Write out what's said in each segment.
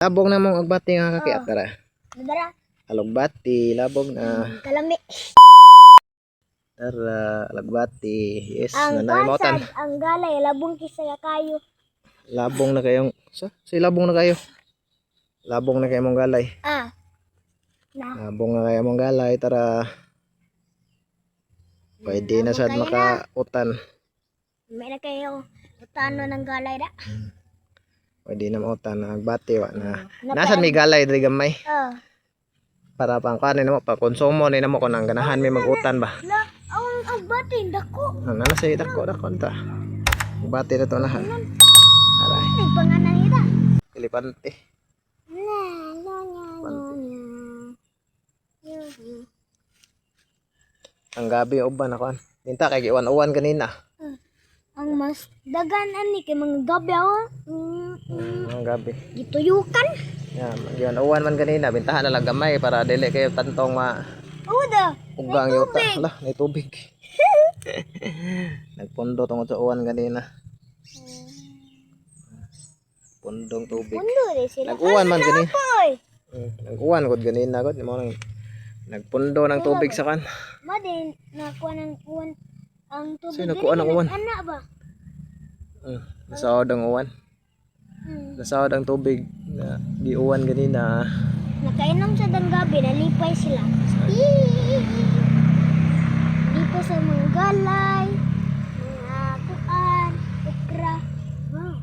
Labong na mong agbati nga kakiat tara. Dara. Alugbati, labong na. Kalami. Tara, alugbati. Yes, Ang nanay mo tan. kwasad, ang galay, labong kisaya kayo. Labong na kayong labong na kayo. Labong na kayo mong galay. Labong na kayo mong galay, tara. Pwede na sad makautan. May na kayo utano ng galay da. Pwede na mautan ang bati wa na. Nasaan may galay diri gamay? Para pang kanin mo pa konsumo ni namo kun ang ganahan may magutan ba. La, ang bati dako. Ano na say dako ta. Bati na to na. Aray. Ay panganan nila. Elepante. Ang gabi uban ako. Minta kay giwan-uwan kanina. Ang mas dagan ani kay mga gabi ako. Ang gabi. Gituyukan. Yan, giwan-uwan man kanina, bintahan na lang gamay para dili kayo tantong Uda. ugang yuta. Hala, may tubig. Nagpundo tungod sa uwan kanina. Pundong tubig. Pundo rin sila. Nag-uwan man kanina. Apoy. Nag-uwan gud ganina gud mo nang nagpundo ng tubig sa kan. Madin nakuha ng uwan ang tubig. Sino nakuha ng uwan? Anak ba? Nasawad ang uwan. Nasawad ang tubig na giuwan ganina. Nakainom sa gabi, nalipay sila. Lipay sa mga galay, mga kuan, okra. Wow.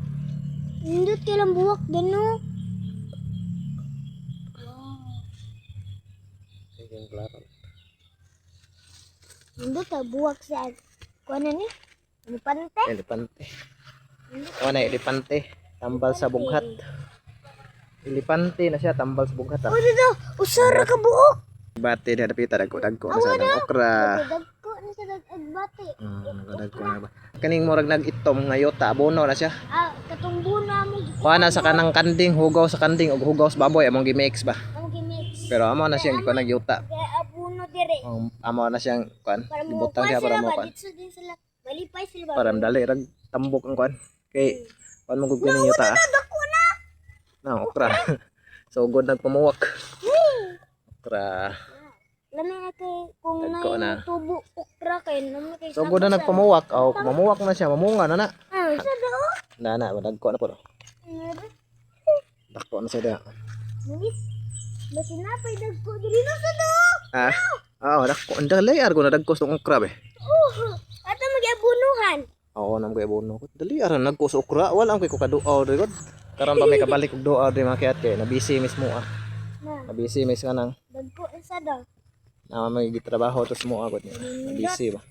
Indot kailang buwak din no. Sige, klaro. Indot ta buwak sa kuan ni? Elepante. Elepante. Na elepante. Tambal sa bughat. Elepante na siya, tambal sa bughat. Oh, dito. Usara ka buok. Bati na napita, dagko na sa ng okra. Dagko na sa dagbati. Dagko na ba. Kaning murag nag-itom ngayota, abono na siya. Katumbo na mo. Kuha na sa kanang kanding, hugaw sa kanding, o hugaw sa baboy, among gimix ba. Ang gimix. Pero amo na siyang kuha nagyuta. Kaya abuno dire. Amo na siyang kuan, ibutang siya para mo kuan. Dito din sila. Malipay sila. Para dali rag tambok ang kuan. Kay kuan mo gud kaning yuta. Dako na. Na okra. So good nagpamuwak. Okra. Lami na kay kung Dagko na. tubo okra kay lami kay. So good na nagpamuwak. Aw, mamuwak na siya, mamunga na na. Sa do. Na, dagko na po. Dagko na siya da. Nangis. Basi na pay dagko diri na sa do. Dagko. Ang dali argo na dagko sa okra be. Ato mag-abunuhan. Oo, nam kay bono ko. Dali aran nagko sa okra, wala ang kay ko kaduaw diri god. Karon pa may kabalik og duaw diri mga kay na busy mismo Nabisi mis ka nang. Dagko sa do. Na may gitrabaho tos mo agad niya. Nabisi ba.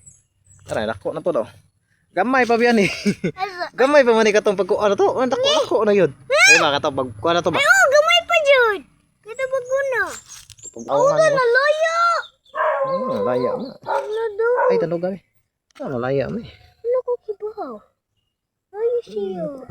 Tara, dako na to daw. Gamay pa biyan eh. Gamay pa man ni katong pagkuan to. Dako na yun. Ay ba katong pagkuan na to ba? Oh, gamay pa jud. Kita baguna. Pag-awangan mo. Nalaya. Laya mo. Ano do? Ay, tanog kami. Laya mo eh. Ano ko kibahaw? Ay, siyo.